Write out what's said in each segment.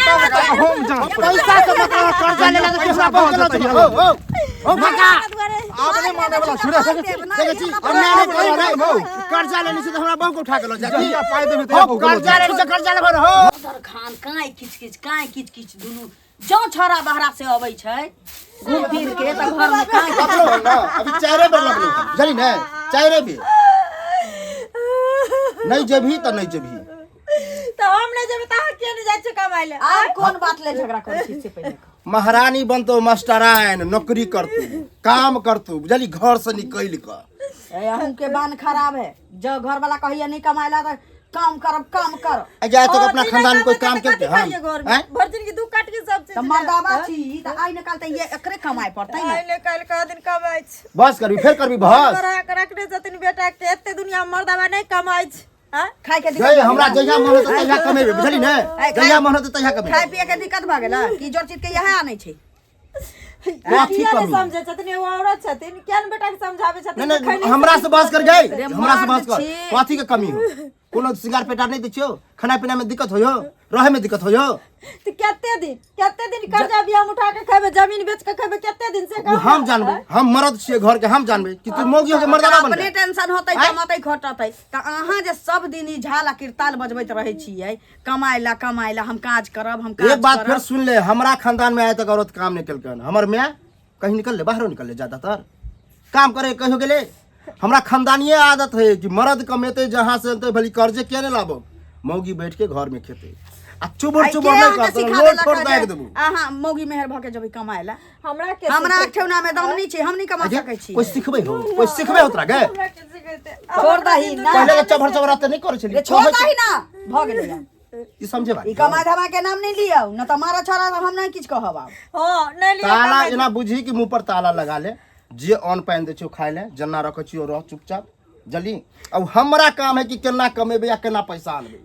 हम जान पैसा से मतलब कर्जा लेला तो केसरा बहुत हो भगा आपने माने वाला छुरा देखै छी अन्याय नहीं करो रे कर्जा लेनी से हमरा बहु को उठा के लो जा जहिया पाई देबे त कर्जा लेनी से कर्जा लेबो हो सर खान काई किच दुनु जो छोरा बहरा से आबै छै घूम फिर के त घर में काई पकड़ो ना अभी चायरे बेर लगलो जानी ना चायरे भी नहीं जभी तो नहीं जभी तो हम नहीं जब ता के नहीं जाय छै कमाई ले आ कौन बात ले झगड़ा कर छी से पहले महारानी बनतो मास्टराइन नौकरी करतू काम करतू बुझली घर से निकल क ए हम के बान खराब है जो घर वाला कहिया नहीं कमाइला त काम कर जाए तो अपना खानदान में कोई काम करते हम भर दिन की दू काट के सब चीज त मर्दावा छी त आई निकालते ये एकरे कमाई पड़तै आई ना ले काल का दिन कमाई छ बस करबी फिर करबी बस रखने जतिन बेटा के एते दुनिया में मर्दावा नहीं कमाई छ हां खाए के गए हमरा जहिया मन होत तहिया कमेबे बुझली ने जहिया मन होत तहिया कमेबे खाए पिए के दिक्कत भ गेल की जोर चीज के यहां आनै छै काफी किया कमी नहीं समझे छथिन एगो औरत छथिन केन बेटा के समझावे छथिन नहीं हमरा से बस कर गए हमरा से बस मर्द कर छी। कथी के कमी हो कोनो सिंगार पेटा नहीं दै छियो खाना पीना में दिक्कत होयो रहे में दिक्कत होयो तो केते दिन कर्जा भी हम उठा के खेबे जमीन बेच के खेबे केते दिन से वो हम जानबे हम मर्द छिए घर के हम जानबे कि तू मौगी हो के मर्दाना बन अपने टेंशन होतै कमातै खटतै त अहाँ जे सब दिन ई झाला कीर्ताल बजबैत रहै छियै कमाइला हम काज करब हम काज एक बात फिर सुन ले हमरा खानदान में आए तक औरत काम नहीं केलकन हमर मैं कहीं निकल ले बाहर निकल ले ज्यादातर काम करे कहियो गेले हमरा खानदानीय आदत है कि मर्द कमेते जहां से तो भली कर्जे के ने लाबो मौगी बैठ के घर में खेते आ चुबुर नहीं करतो लोट छोड़ दे देबू अहाँ मौगी मेहर भ के जब कमाइला हमरा के हमरा ठेउना में दम नहीं छै हम नहीं कमा सकै छी कोई सिखबे होतरा गे छोड़ दही ना पहले चभर रहते नहीं करे छली छोड़ दही ना भ गेलै ई समझे बात ई कमा धमा के नाम नहीं लियौ न त मारा छोरा हम नहीं किछ कहब आब हां नहीं लिया ताला एना बुझी कि मुंह पर ताला लगा ले जे अन्न पानि दे छियो खाय ले जन्ना रख छियो रह चुपचाप जल्दी अब हमरा काम है कि केना कमेबे या केना पैसा आनबे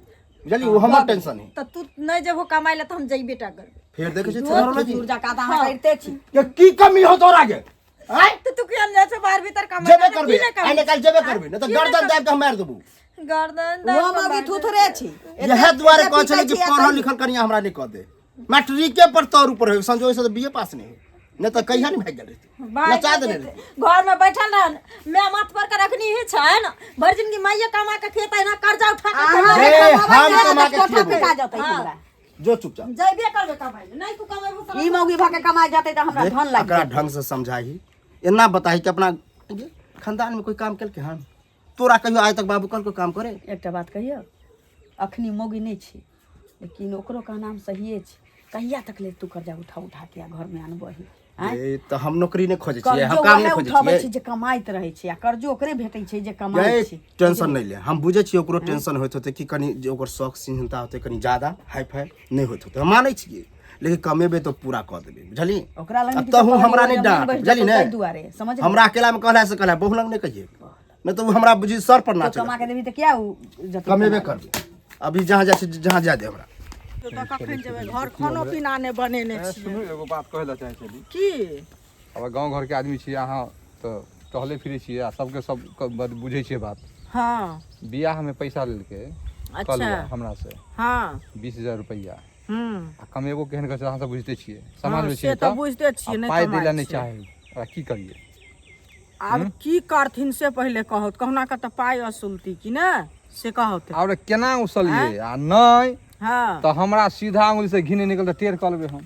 बुझली वो हमर टेंशन है तो तू नहीं जब कमाई ले तो हम जई बेटा कर फिर देखे छी छोरा जी ऊर्जा का दाना करते छी ये की कमी हो तोरा के हैं तो तू केन जा छ बाहर भीतर कमाई जेबे करबे आइ निकाल जेबे करबे न त गर्दन दाब के हम मार देबू गर्दन वो मगी थुथरे छी यह द्वारे कह छले कि पढ़ल लिखल कनिया हमरा नहीं कह दे मैट्रिके पर तौर ऊपर है संजोग से बीए पास नहीं न त कहिया नहीं भाग गेल नचा देने घर में बैठल ना मैं माथ पर के रखनी है छ न भर जिंदगी माइया कमा के खेतै ना कर्जा उठा के हम कमा के खेबो खा जतै हमरा जो चुपचाप जइबे करबे कमाई नहीं तू कमेबो तो ई मौगी भ के कमाई जतै त हमरा धन लाग एकरा ढंग से समझाही एना बताही कि अपना खानदान में कोई काम केल के हम तोरा कहियो आज तक बाबू कल को काम करे एकटा बात कहियो अखनी मौगी नहीं छी लेकिन ओकरो का नाम सहिए छी कहिया तक ले तू कर्जा उठा के घर में आनबही ए त हम नौकरी नहीं खोजे छिए हम काम नहीं खोजे उठाबै छिए छी जे कमाइत रहै छी आ कर्जो ओकरे भेटै छै जे कमाइ छी टेंशन नहीं ले हम बुझे छिए ओकरो टेंशन होत होते कि कनी जे ओकर शौक चिंता होते कनी ज्यादा हाई फाई नहीं होत होते हम मानै छिए लेकिन कमेबे तो पूरा कर देबे बुझली ओकरा लग अब तो हूं हमरा नहीं डांट बुझली ने दुआरे समझ हमरा अकेला में कहला से कहला बहु लंग नहीं कहिए नहीं तो हमरा बुझी सर पर नाच कमा के देबी त क्या कमेबे कर अभी जहां जा दे हमरा तो कखन जेबे घर खानो पीना ने बनेने छी सुनू एगो बात कहला चाहे छली की अब गांव घर के आदमी छी अहाँ तो टहले फिरे छी आ सबके सब बुझे छी बात हां बियाह में पैसा लेलके कल हमरा से हां 20000 रुपया हम्म आ कमेबो केहन कर अहाँ सब बुझते छिए समाज में से छिए तो बुझते छिए नहीं पाई कमाई देला नहीं छै। चाहे आ की करिए आब की करथिन से पहले कहत कहना का त पाई असुलती कि ना से कहत और केना उसलिए आ नहीं हां तो हमरा सीधा उंगली से घिने निकल त टेर कर लेबे हम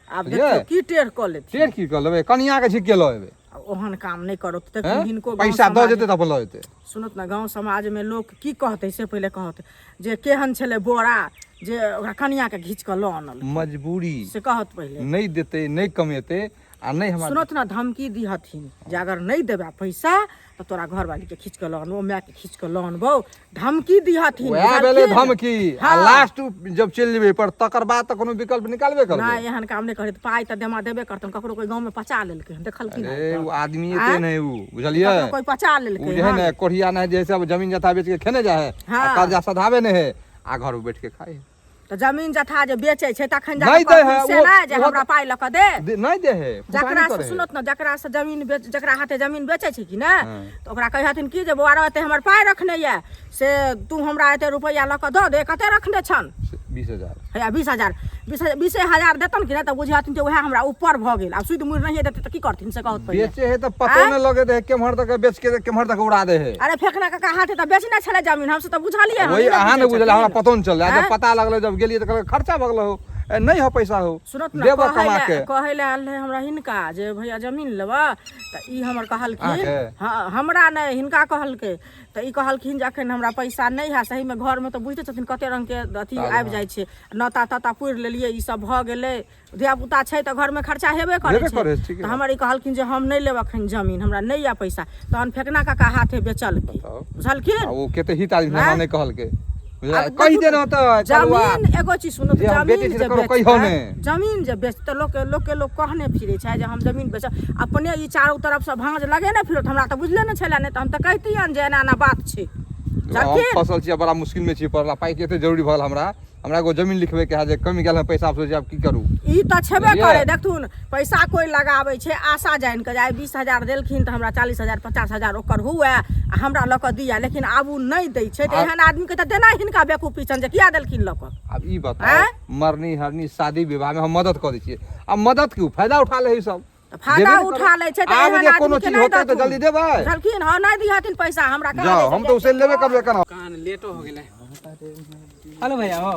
आब देखो की टेर क लेती टेर की कर लेबे कनिया के छिके लेबे ओहन काम नहीं करत त हिनको पैसा दो जेते तब ल जेते सुनत ना गांव समाज में लोग की कहते से पहले कहत जे केहन छले बोरा जे ओकरा कनिया के घीच के ल आनल मजबूरी से कहत पहले नहीं देते नहीं कमेते आ नहीं हमार सुनत ना धमकी दी हथिन जे अगर नहीं देबे पैसा तो तोरा घर वाली के खींच के लानबो मैं के खींच के लानबो धमकी दी हथिन वह बेले धमकी आ लास्ट जब चल जेबे पर तकर बाद त कोनो विकल्प निकालबे करबे ना एहन काम नहीं करे पाई त देमा देबे करतन ककरो कोई गांव में पचा लेलके देखल की अरे वो आदमी एते नहीं वो बुझलिए कोई पचा वो लेलके जे है ना कोढ़िया ना जैसे अब जमीन जथा बेच के खेने जा है आ कर्जा सधावे नहीं है आ घर में बैठ के खाए तो जमीन जथा जे बेचे छै तखन नहीं दे है से ना जे हमरा पाई ल के दे नहीं दे है जकरा से सुनत ना जकरा से जमीन बेच जकरा हाथे जमीन बेचे छै कि ना तो ओकरा कहि हथिन कि जे बौआ एते हमर पाई रखने ये से तू हमरा एते रुपया ल के द दे कते रखने छन 20,000 है 20,000 20,000 देतन कि नहीं तो बुझाथिन जे वह हमरा ऊपर भ गेल अब सुध मुड़ नहीं देते तो की करथिन से कहत पहिले बेचे है तो पतो न लगे दे केम्हर तक बेच के केम्हर तक उड़ा दे है। अरे फेकना का हाथ है तो बेचना छले जमीन हमसे तो बुझलिए वही अहाँ ने बुझल हमरा पतो न चल जब पता लगले जब गेलिए तो खर्चा भगलो हो नहीं हो पैसा हो सुनत ना देबो कमा के कहले आल है हमरा हिनका जे भैया जमीन लेबा त ई हमर कहलखिन हां हमरा नहीं हिनका कहलके त ई कहलखिन जे अखन हमरा पैसा नहीं है सही में घर में तो बुझते छथिन कते रंग के अथी आबि जाइ छै नता तता पुर लेलिए ई सब भ गेलै धिया पुता छै त घर में खर्चा हेबे करे छै त हमर ई कहलखिन जे हम नहीं लेब अखन जमीन हमरा नहीं या पैसा तहन फेकना का हाथे बेचल के बुझलखिन वो केते हित आदमी हमरा नहीं कहलके कहि देना त जमीन एगो चीज सुनो जमीन जे बेच जमीन जे बेच त लोग कहने फिरे छै जे हम जमीन बेच अपने ई चारों तरफ से भांज लगे ने फिरत हमरा त बुझले न छले ने त हम त कहतियन जे एना बात छै हम फसल छी बड़ा मुश्किल में छी पड़ला पाई के एते जरूरी भल हमरा एगो जमीन लिखबे के है जे कमी गेल पैसा सोचे अब की करू ई त छेबे करे देखथुन पैसा कोई लगाबै छै आशा जान के जाय 20,000 देलखिन त हमरा 40,000 50,000 ओकर हुए आ हमरा ल क दिया लेकिन आब उ नहीं दै छै त एहन आदमी के त देना हिनका बेवकूफी छन जे किया देलखिन ल क अब ई बताओ मरनी हरनी शादी विवाह में हम मदद कर दै छियै अब मदद के फायदा उठा ले सब फायदा उठा ले छै त एहन आदमी कोनो चीज होतै त जल्दी देबै चलखिन हां नहीं दिहातिन पैसा हमरा कह जाओ हम तो उसे लेबे करबे कना कान लेटो हो गेले। हेलो भैया हो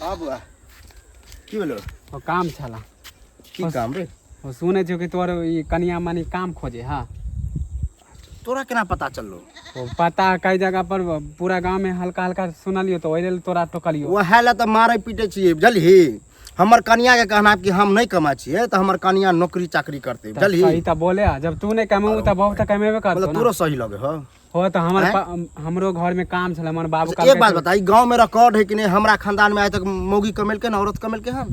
हां बुआ की बोलो ओ काम छला की काम रे ओ सुने छो कि तोर ई कनिया मानी काम खोजे हां तोरा केना पता चललो ओ पता कई जगह पर पूरा गांव में हल्का हल्का सुनलियो तो ओइले तोरा टोकलियो वह ला त मारे पीटे छिए बुझलही हमर कनिया के कहना कि हम नहीं कमा छिए त हमर कनिया नौकरी चाकरी करते बुझलही सही त बोले जब तू नहीं कमाऊ त बहुत कमेबे करतो मतलब तोरो सही लगे हो तो हमरो घर में काम छले हमर बाबू का एक बात बताई गांव में रिकॉर्ड है कि नहीं हमरा खानदान में आज तक मौगी कमेल के ना औरत कमेल के हम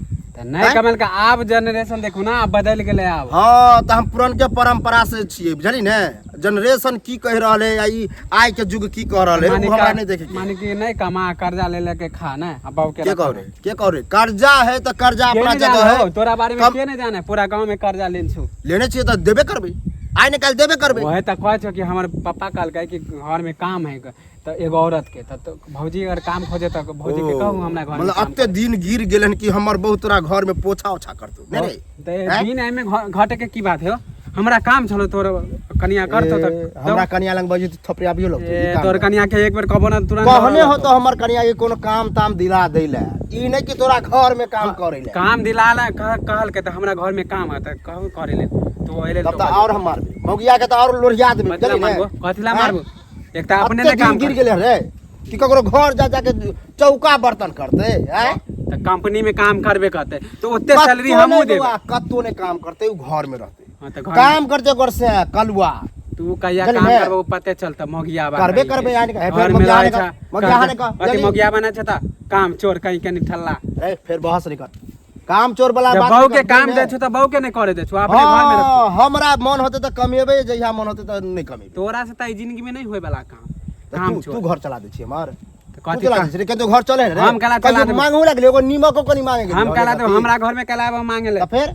नहीं कमेल का आप जनरेशन देखू ना बदल गेले अब हां त हम पुरान के परंपरा से छिए बुझली ने जनरेशन की कह रहले या ई आइ के युग की कह रहले उ हमरा नहीं देखे माने कि नहीं कमा कर्जा ले लेके खा ना अब बाबू के कह रे कर्जा है त कर्जा अपना जगह है तोरा बारे में के नहीं जाने पूरा गांव में कर्जा लेन छु लेने छिए त देबे करबे आइ निकाल देबे करबे वह त कह छ कि हमर पापा कहल कि घर में काम है त एगो औरत के त भौजी अगर काम खोजे त भौजी के कहू हमरा घर मतलब अत्ते दिन गिर गेलन कि हमर बहुत तोरा घर में पोछा ओछा करतो ने रे त दिन में घटे के की बात है हमरा काम छलो तोर कनिया करतो त हमरा कनिया लंग बजी थपरे आबियो लगतो तोर कनिया के एक बार कहबो ना तुरंत कहने हो तो हमर कनिया के कोनो काम ताम दिला देला ई नहीं कि तोरा घर में काम करेला काम दिलाला कहल के त हमरा घर में काम है त कहू करेले तो ओइले तब त और हम मारबे मौगिया के त और लोरिया देबे चली मारबो कथिला मारबो एक त अपने ने काम गिर गेले रे कि ककरो घर जा के चौका बर्तन करते हैं त कंपनी में काम करबे करते तो ओते सैलरी हमहु देबे कत्तो ने काम करते उ घर में रहते काम करते घर से कलवा तू कहिया काम करबो पते चलता मोगिया बा करबे यानी फिर मोगिया बना छता काम चोर कहीं के निठल्ला ए फिर बहस नहीं कर काम चोर वाला बात बहु के काम दे छु त बहु के नहीं करे दे छु अपने घर में रख हमरा मन होते त कमेबे जहिया मन होते त नहीं कमेबे तोरा से त जिंदगी में नहीं होय वाला काम तू घर चला दे छी हमर कथि चला दे के तो घर चले रे हम कला चला दे मांगू लगले एगो नीमक को नहीं मांगेंगे हम कला तो हमरा घर में कला मांगे ले त फिर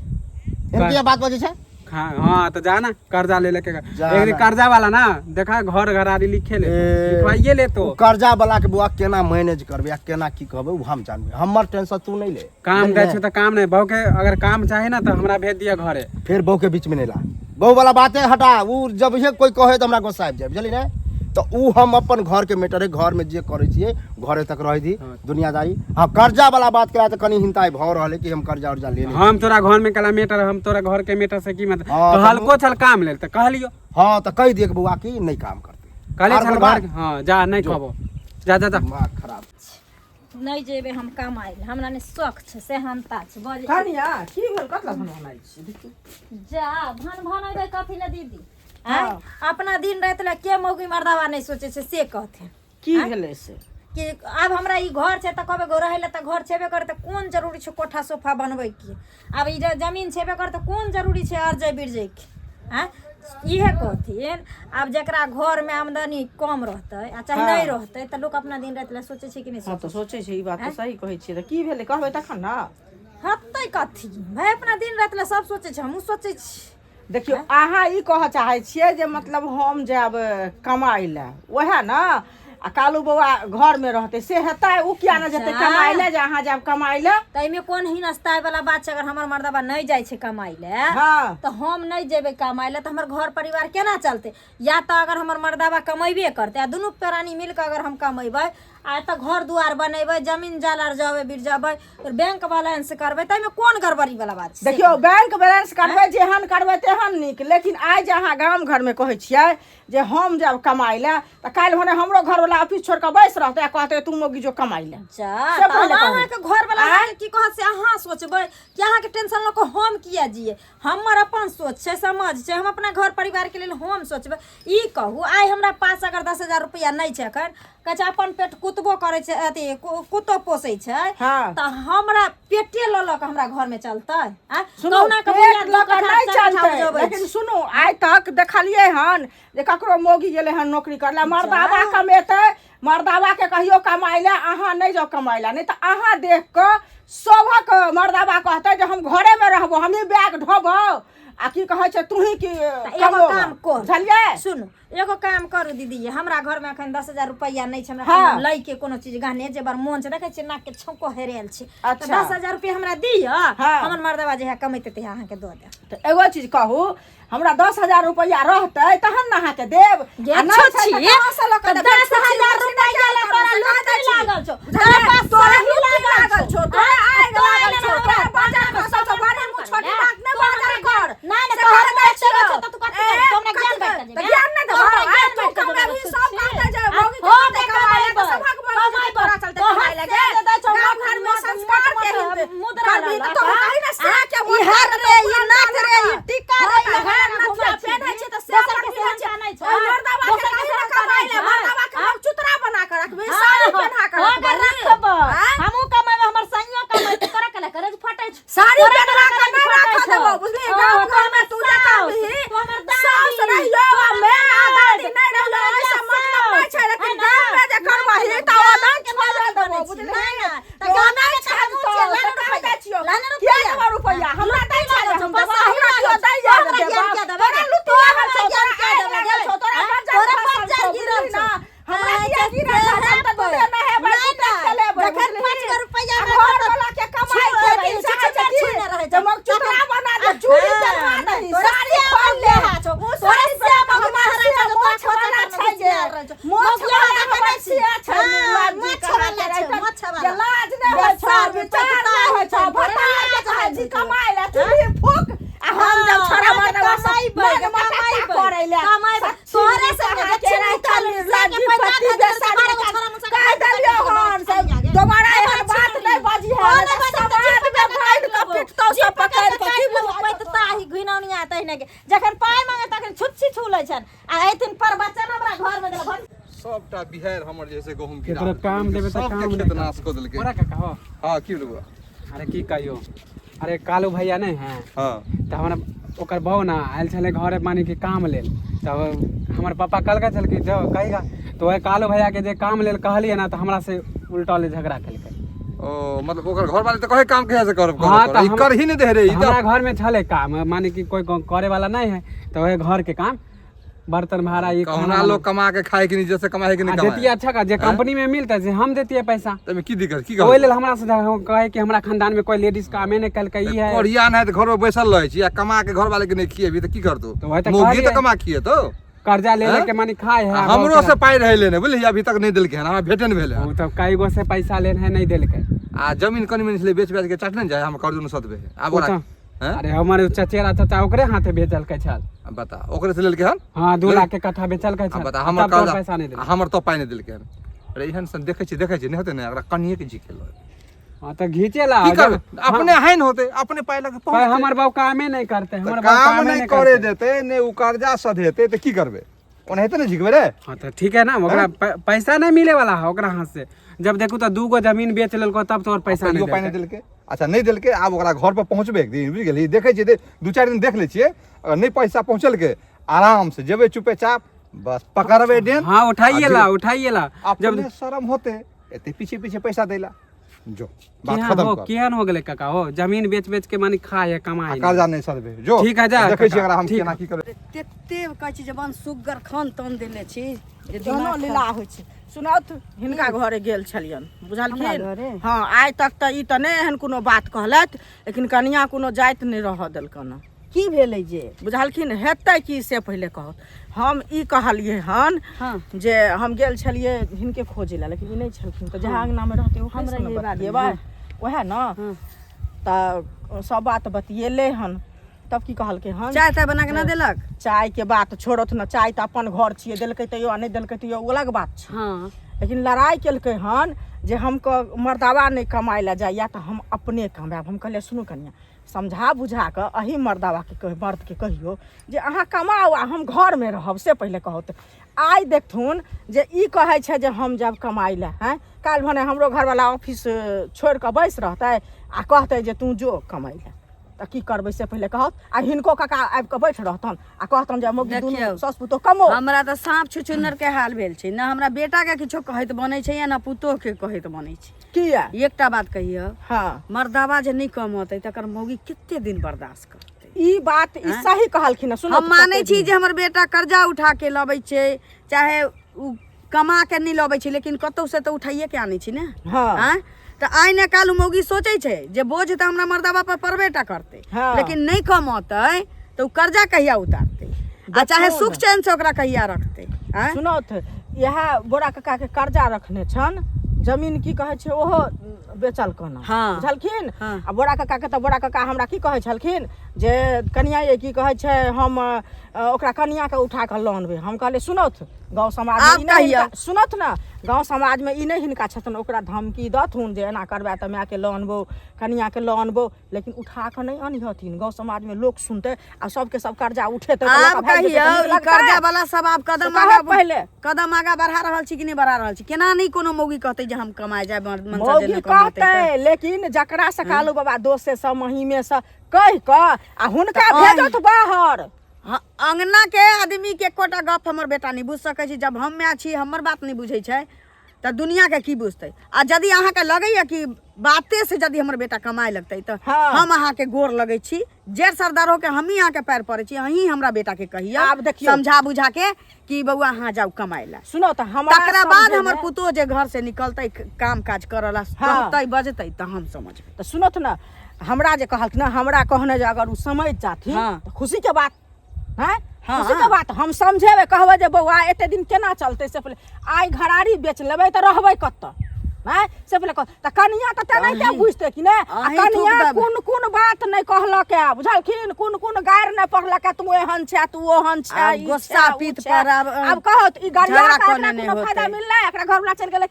इनके बात बजे छै हां तो जाना कर्जा ले लेके एक कर्जा वाला ना देखा घर घरारी लिखे ले लिखवाइए ले तो कर्जा वाला के बुआ केना मैनेज करबे केना की कहबे उ हम जानबे हमर टेंशन तू नहीं ले काम दे छ त काम नहीं बहु के अगर काम चाहे ना तो हमरा भेज दिया घरे फिर बहु के बीच में नहीं ला बहु वाला बातें हटा उ जब ये कोई कहे तो हमरा गुस्सा आबि जाए बुझली ने तो उ हम अपन घर के मैटर है घर में जे करे छिए घरे तक रह दी दुनियादारी हां कर्जा वाला बात करा त कनी हिंताई भ रहले कि हम कर्जा उर्जा ले हम तोरा घर में कला मैटर हम तोरा घर के मैटर से की मतलब कहलको चल काम ले त कहलियो हां त कह दिए बुआ की नहीं काम करते कहले चल घर हां जा नहीं कहबो जा जा दिमाग खराब नहीं जेबे हम काम आइल हमरा ने शौक छै से हम ताछ बजे कनिया की भेल कतला बनाई छी जा भन कथि न दीदी अपना दिन रात ला के मौगी मर्दावा नहीं सोचे छै से कहथे की भेले से कि अब हमरा ई घर छै त कहबे गो रहै ला त घर छेबे करे त कोन जरूरी छै कोठा सोफा बनबै के अब ई जमीन छेबे करे त कोन जरूरी छै अर्जय बिरजय के हैं इहे कहथिन अब जेकरा घर में आमदनी कम रहतै आ चाहे नहीं रहतै त लोग अपना दिन रात ला सोचे छै कि नहीं हां तो सोचे छै ई बात तो सही कहै छियै त की भेले कहबै तखन ना हतै कथि भाई अपना दिन रात ला सब सोचे छै हमहु सोचे छी देखियो अहाँ ई कह चाहे छियै जे मतलब हम जाब कमाई ला वह ना आ कालू बउआ घर में रहते से हेतै उ किया न जेतै कमाई ले जे अहाँ जब कमाई ले त एमे कोन हिनस्ताय वाला बात छै। अगर हमर मर्दबा नहीं जाय छै कमाई ले हाँ तो हम नहीं जेबे कमाई ले तो हमर घर परिवार केना चलते। या तो अगर हमर मर्दबा कमेबे करते आ दुनू प्राणी मिलकर अगर हम कमेबै आ त घर दुआर बनेबै जमीन जाल जबे बिर जबै फिर बैंक बैलेंस करबै त एमे कोन गड़बड़ी वाला बात छै। देखियो बैंक बैलेंस करबै जेहन करबै तेहन नीक, लेकिन आइ जे अहाँ गाम घर में कहै छियै जे हम जब कमाई ले त काल्हि भने हमरो घर वाला ऑफिस छोड़ के बैस रहतै आ कहतै तू मोगी जो कमाई ले। अहाँ के घर वाला अहाँ की कहत से अहाँ सोचबै कि अहाँ के टेंशन ल को हम किया जिए। हमर अपन सोच छै समझ छै, हम अपना घर परिवार के लेल हम सोचबै। ई कहू आइ हमरा पास अगर 10,000 रुपया नहीं छै अखन कचा अपन पेट कुतबो करे छै अथी कुत्तो पोसै छै त हमरा पेटे ल ल के हमरा घर में चलतै। सुनो पेट ल के नहीं चलतै, लेकिन सुनो आइ तक देखलियै हन जे ककरो मोगी गेलै हन नौकरी करला मर्दावा कमेतै मर्दावा के कहियो कमाई ले अहाँ नहीं जाओ कमाई ले नहीं तो अहाँ देख के सबक मर्दावा कहते जे हम घरे में रहबो हमी बैग ढोबो आ की कहै छै तू ही की एगो काम कर झलिए सुन एगो काम करू दीदी हमरा घर में अखन 10,000 रुपया नहीं छै। हमरा लई के कोनो चीज गहने जेबर मोन छै देखे छै नाक के छौको हेरेल छै त 10,000 रुपया हमरा दिय हमर मर्दवा जे है कमैते ते अहाँ के द दे। त एगो चीज कहू हमरा 10,000 रुपया रहतै तहन न अहाँ के देब आ नहीं छै त 10,000 रुपया ले तोरा लूट लागल छौ तोरा पास तोरा ही लागल छौ तो आइ लागल छौ बाजार में सब बड़े मु छोटी बात न बाजार कर ना ना तोहर में छौ त तू कथि तुमने ज्ञान बैठ जा ज्ञान न दे तू कमरा भी सब काटे जा मोगी के कमाई तो सबक कमाई तोरा चलते कमाई लगे गांव घर में संस्कार के मुद्रा लगा तो कहि न से के ई हाथ रे ई नाक रे ई टिका रे नथिया पेनै छै त से सब के जानै छै मर्दावा के कहि न कमाई ले मर्दावा के हम चुतरा बना के रखबे साड़ी पहना के रखबे हमहु कमाई हमर संगियो कमाई त तोरा के करे फटै छै साड़ी पहना के नहीं रख देबो बुझली गांव घर में तू जे कहबी सास रहियो मैं दादी नहीं रहियो ऐसा मतलब नहीं छै, लेकिन गांव में जे करबही त ओ नहीं छोड़ देबो बुझली ना त गाना के छान तो रुपया छियो के रुपया हमरा दै छै हम बस हमरा कियो दै जा देबो तोरा लुटिया हम ज्ञान के देबे छौ तोरा बाजार गिरल छ हमरा किया गिरल है त तू देना है बाकी चले देखन 5 रुपया घर वाला के कमाई के चाहे छती जमक चुतरा बना दे चूड़ी चढ़वा नहीं साड़ी खोल ले छौ तोरा से हम महाराजा तो छोटना छै जे मोछ वाला के छिया छै मोछ वाला लाज नै हो छै विचार नै हो छै भटा के चाहे जी कमाई ले चूड़ी फूक आ हम जब छोरा मरवा कमाई करे ले कमाई तोरे से के निकाल लागी पति दे साड़ी कह दलियो हन सब दोबारा एहन बात नहीं बाजी है समाज में फाइट का पिटतो सब पकड़ के की पैतता ही घिनौनिया तहिने के जखन पाई मांगे तखन छुच्छी छूलै छन आ एथिन पर बच्चा हमरा घर में देल सबटा बिहार हमर जैसे गहूम गिरा केकरो काम देबे त काम खेत नाश क देलकै ओरा काका हो हां की लुआ अरे की कहियो अरे कालू भैया नहीं है हां त हमरा ओकर बहू ना आयल छले घरे मानी के काम लेल तब हमर पापा कहलका छल कि जाओ कहिगा तो वह कालू भैया के जे काम लेल कहलिए ना त हमरा से उल्टा ले झगड़ा केलकै। ओ मतलब ओकर घर वाले त कहे काम कहे से करब हाँ, कर ई कर ही नहीं दे रे ई हमरा घर में छले काम माने कि कोई करे वाला नहीं है तो वह घर के काम बर्तन भाड़ा ये कहना लोग कमा के खाए कि नहीं जैसे कमाए कि नहीं देती कमाए अच्छा का जे कंपनी में मिलता से हम देती है पैसा तमे की दिक्कत की ओइ लेल हमरा से कहे कि हमरा खानदान में कोई लेडीज कामे नहीं कल कई है बढ़िया नहीं तो घर में बैसल रहे छी या कमा के घर वाले के नहीं खिएबी तो की करतो तो वही तो मोगी कहलिए। तो कमा खिए तो कर्जा ले लेके मानी खाए है हमरो से पाई रहे लेने बुझली अभी तक नहीं देलके हमरा भेटे नहीं भेले वो तो कई गो से पैसा लेन है नहीं देलके आ जमीन कनी में इसलिए बेच बेच के चटने जाए हम कर्ज न सदबे आब वो ओरा तो- अरे हमारे चचेरा चाचा ओकरे हाथे बेचल के छल बता ओकरे से लेलके हन हाँ 2 लाख के कट्ठा बेचल के छल बता तब हमर तोर कर्जा पैसा नहीं देलके हमर तो पाई नहीं देलके हन अरे एहन सन देखे छी नहीं होते ना एकरा कनिए के जी खेलो हाँ तो घीचेला की करबे अपने हैन होते अपने पाई लगे पर हमर बाबू कामे नहीं करते हमर बाबू काम कामे नहीं नहीं करे करते देते ने उ कर्जा सधेते तो की करबे ओनहिते नहीं झिकबे रे हाँ तो ठीक है ना ओकरा पैसा नहीं मिले वाला है ओकरा हाथ से जब देखू तो 2 गो जमीन बेच लेलको तब तो और पैसा नहीं पाई नहीं देलकै। देलके अच्छा नहीं देलके आब ओकरा घर पर पहुंचबे एक दिन बुझ गेली देखे छियै 2-4 दिन देख ले छियै अगर नहीं पैसा पहुंचल के आराम से जेबे चुपे चाप बस पकड़बे डेन हाँ उठाइए ला जब शर्म होते एते पीछे पीछे पैसा देला जो बात केहन खत्म हो कर केहन हो गेले काका हो जमीन बेच बेच के मानी खाए है कमाए कर्जा नहीं सदबे जो ठीक है, जा देखे छियै काका, अगर हम ठीक केना की करबे तेते कहै छी जबान सुगर खान तन देले छी जे दोनो लीला होइ छै सुनौत हिनका घरे गेल छलियन हमरा बुझलखिन घरे? हाँ आइ तक तऽ ई तऽ नहि एहन कोनो बात कहलथि लेकिन कनिया कोनो जाइत नहि रहऽ देलकन की भेलै जे बुझलखिन हेतै कि से पहिले कहत हम ई कहलियै हन हाँ जे हम गेल छलियै हिनके खोजे ला लेकिन ई नहीं छलखिन तऽ जहाँ अंगना में रहते वो हमरा हमरा ये बात ये नहीं, वह न हाँ। तऽ सब बात बतिएले हन तब की कहलकै हन चाय ताय बना के ना देलक चाय के बात छोड़त न चाय तऽ अपन घर छियै देलकै तैयो आ नहीं देलकै तैयो वो अलग बात छै हाँ लेकिन लड़ाई केलकै हन जे हमको मर्दावा नहीं कमाए ला जाइया तो हम अपने कमाएब हम कहलिए सुनू कनिया समझा बुझा कऽ अही मर्दावा के मर्द के कहियो जे अहाँ कमाओ आ हम घर में रहब से पहले कहो तऽ आइ देखथुन जे ई कहै छै जे हम जब कमाई ला हैं काल्हि भने हमरो घरवाला ऑफिस छोड़ कऽ बैस रहतै आ कहतै जे तू जो कमाई ला तऽ की करबै से पहिले कहत आ हिनको काका आबि कऽ बैठ रहतन आ कहतन जे मौगी दुनू देखियौ, सास पुतोह कमो हमरा तऽ साँप छुछुन्नर के हाल भेल छै ना हमरा बेटा के किछो कहैत बनै छै या ना पुतोह के कहैत बनै छै किया एकटा बात कहियो हाँ मर्दावा जे नहीं कमतै तकर मौगी कते दिन बर्दाश्त करतै ई बात ई सही कहलखिन सुनो हम मानै छी जे हमर बेटा कर्जा उठा के लबै छै चाहे उ कमा के नहीं लबै छै लेकिन कतौ से तऽ उठाइए के आनै छी ने हाँ आँय? तऽ आइ ने काल्हि मौगी सोचै छै जे बोझ तऽ हमरा मर्दावा पर पड़बेटा करतै हाँ। लेकिन नहीं कमतै तऽ उ कर्जा कहिया उतारतै आ चाहे सुख चैन से ओकरा कहिया रखतै आँय? सुनत इएह बोरा कक्का के कर्जा रखने छन जमीन की कहै छै ओहो बेचल कना हाँ। बुझलखिन हाँ। आ बोरा कक्का के तऽ बोरा कक्का हमरा की कहै छलखिन जे कनिया ये की कहै छै हम ओकरा कनिया के उठा कऽ लऽ अनबै हम कहलियै सुनत गाँव समाज आब में ई नहीं कहिया? हिनका- सुनत ना गाँव समाज में ई नहीं हिनका छथुन ओकरा धमकी दथुन जे एना करबै तऽ माय के लऽ अनबौ कनिया के लऽ अनबौ लेकिन उठा कऽ नहीं अनहथिन गाँव समाज में लोग सुनतै आ सबके सब कर्जा उठेतै तऽ आब लोक भागि जेतै, कहियो तऽ नीक ई लगतै? कर्जा वाला सब आब कदम से कहब आगा पहिले कदम आगा बढ़ा रहल छी कि नहीं बढ़ा रहल छी केना नहीं कोनो मौगी कहतै जे हम कमाए जाए मनसा जे मौगी नहीं कमातै कहतै लेकिन जकरा से कालू बाबा दोस्त से सब महीमे से कहि कऽ आ हुनका तऽ भेजत बाहर हाँ, अंगना के आदमी के एकोटा गप हमर बेटा नहीं बुझ सकै छै जब हम माय छी हमर बात नहीं बुझै छै तऽ दुनिया के की बुझतै आ यदि अहाँके लगैया कि बाते से यदि हमर बेटा कमाए लगतै तऽ हाँ। हम अहाँके गोर लगै छी जेठ सरदार होके हम ही अहाँके पैर पड़ै छी अहीं हमरा बेटा के कहिया आब देखियौ। समझा बुझा के कि बउआ अहाँ जाउ कमाए ला सुनो तऽ हमरा तकरा बाद समझे हमर में- पुतोह जे घर से निकलतै काम काज करला हाँ। कहतै बजतै तऽ हम समझबै तऽ सुनत ना हमरा जे कहलखिन ना हमरा कहने जे अगर उ समझ जाथिन हाँ। तऽ खुशी के बात हैं हाँ। खुशी के बात हम समझेबै कहबै जे बौआ एते दिन केना चलतै से पहिले आइ घरारी बेच लेबै तऽ रहबै कतऽ हैं से पहिले तऽ कनिया तऽ तेनाहिते अहीं- बुझतै कि नहि आ अहीं कनिया थूक देबै। कोन कोन बात नहि कहलक है बुझलखिन कोन कोन गारि नहि पढ़लक है तू एहन छै तू ओहन छै आब ई गुस्सा छै, ऊ पीठ छै। पर आब कहत ई गरिया झगड़ा का कोने एकरा नहि कोनो फायदा होतै। मिललै एकरा घरवाला चलि गेलै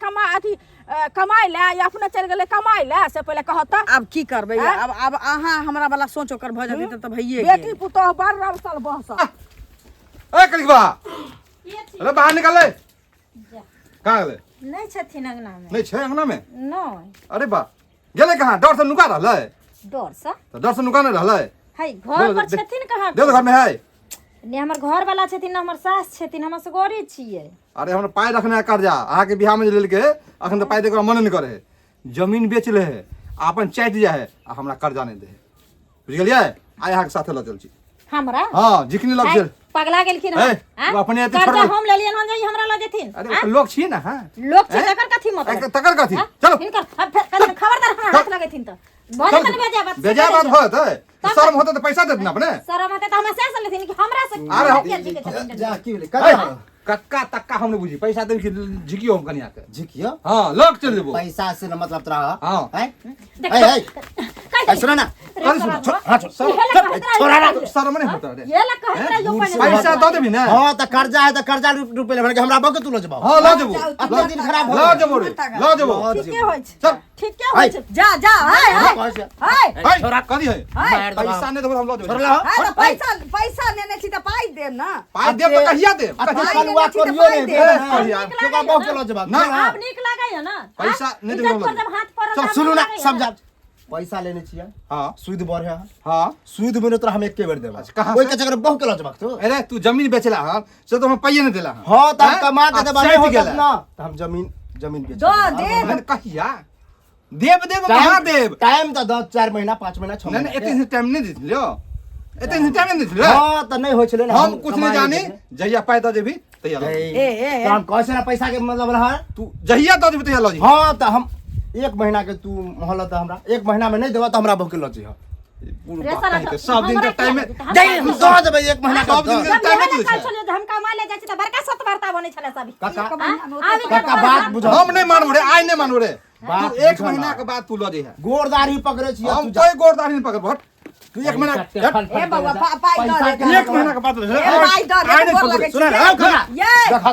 कमाइ ले या अपने चलि गेलै कमाइ ले से पहिले कहत तऽ आब की करबै हैं? अब अहाँ हमरा वाला सोच ओकर भऽ जेतै तऽ भइए बेटी गेल पुतोह बड़ रमसल बहसल ए कलिकबा अरे बाहर निकल ले कहाँ गेले नहीं छथिन अंगना में नहीं छै अंगना में नहीं अरे बा गेले कहाँ डर से नुका रहलै डर सा तो डर से नुका नहीं रहलै है घर पर दे- छथिन कहाँ दे घर में है ने हमर घर वाला छथिन ने हमर सास छथिन हमर से गरीब छियै अरे हमरा पाई रखने है कर्जा अहाँ के बिहार में जे लेलकै अखन तो पाई दे के मन नहीं करे है जमीन बेच ले है अपन चाट जाए है आ हमरा कर्जा नहीं दे है बुझ गेलियै आइ अहाँ के साथे ल चल छी हमरा हाँ जिखनी लग है, चल पगला गेलखिन है, हैं? वो अपने एते कर्जा छोड़- हम लेलियन हन जाई हमरा लग जेथिन अरे हैं? वो लोग छिए ना हाँ लोग छै हैं? तकर कथी मतलब तकर कथी हैं? चलो हिनकर अब फिर कनी खबरदार हमरा हाथ लगेथिन त भले तने बेजा बात बेजा बात होत है शर्म होता तो पैसा देत ना अपने शरम होते त हमरा से लेथिन कि हमरा से अरे हम- किया जीके छथिन जा की भेलै है, कतऽ कक्का तक्का हमने बुझी पैसा दे के झिकियो हम कनिया के झिकियो हाँ लोग चल देबो पैसा से न मतलब तोरा हाँ। हैं देख, ए ए कैसे? ए, सुनो ना अरे सुन छोड़- हाँ छोड़ सर- ये ला कहत छोड़ा ना। रहा शर्म नहीं होता रे ये ला कहत रहा यो दूर से पहले पैसा दो देबी ना हाँ तो कर्जा है तो कर्जा रुपए ले भर हमरा बके तू लो जबाओ हाँ ला देबो अपना दिन खराब हो ला देबो रे ला देबो ठीके होइ छै चल ठीके होइ छै जा जा हाय हाय हाय हाय छोरा कदी है मार दबा। पैसा नहीं देबो हम ला देबो छोड़ ला हाय तो पैसा लेने छी तऽ पाई देब ना पाई देब तो कहिया देब अच्छा पाई कलुआ लेने छी तऽ करियो पाई ने दे। कहिया तो का बहु के लो जबाओ ना। आप नीक लागै ना पैसा नहीं इज्जत देबो पर जब हाथ पर चल सुनो ना समझा पैसा लेने छिए हाँ सूद बढ़ है हाँ सूद में तोरा हम एके बेर देबा कहाँ कोई से? के जगह बहु के लो जबाओ तू अरे तू जमीन बेचला हां से तो हम पाइए नहीं देला हाँ तब हैं? कमा के आ, देबा सेठ नहीं हो गेला। ना तो हम जमीन बेच दो दे मैंने कहिया देब देब कहाँ देब टाइम तो 10 4 महीना 5 महीना 6 नहीं महीना नहीं एते टाइम नहीं दिलियो एते टाइम नहीं दिलियो हाँ तो नहीं होय छले ना हम कुछ नहीं कमाई जानी देबे। जहिया पाई दे देबी तैयार ए, तो हम कैसे ना पैसा के मतलब रहा तू जहिया तो देबे तहिया लजी हाँ तो हम 1 महीना के तू मोहलत हमरा 1 महीना में नहीं देबा तो हमरा भूखे लजी है सब दिन के टाइम में दे हम दो देबे 1 महीना का सब दिन के टाइम में काल चलियो हम कमा ले जाइ छी त बड़का सत वार्ता बनै छले सब काका बात बुझ हम नहीं मानबो रे आइ नहीं मानबो रे बात तू 1 बुझल महीना ना। के बाद तू लजी है गोरदारी पकड़े छी हम कोई गोरदारी नहीं पकड़ भट तू 1 महीना ए बउआ पाई दे 1 महीना के बाद ए पाई दे आइ नहीं गोर लगे सुन ना ये देखा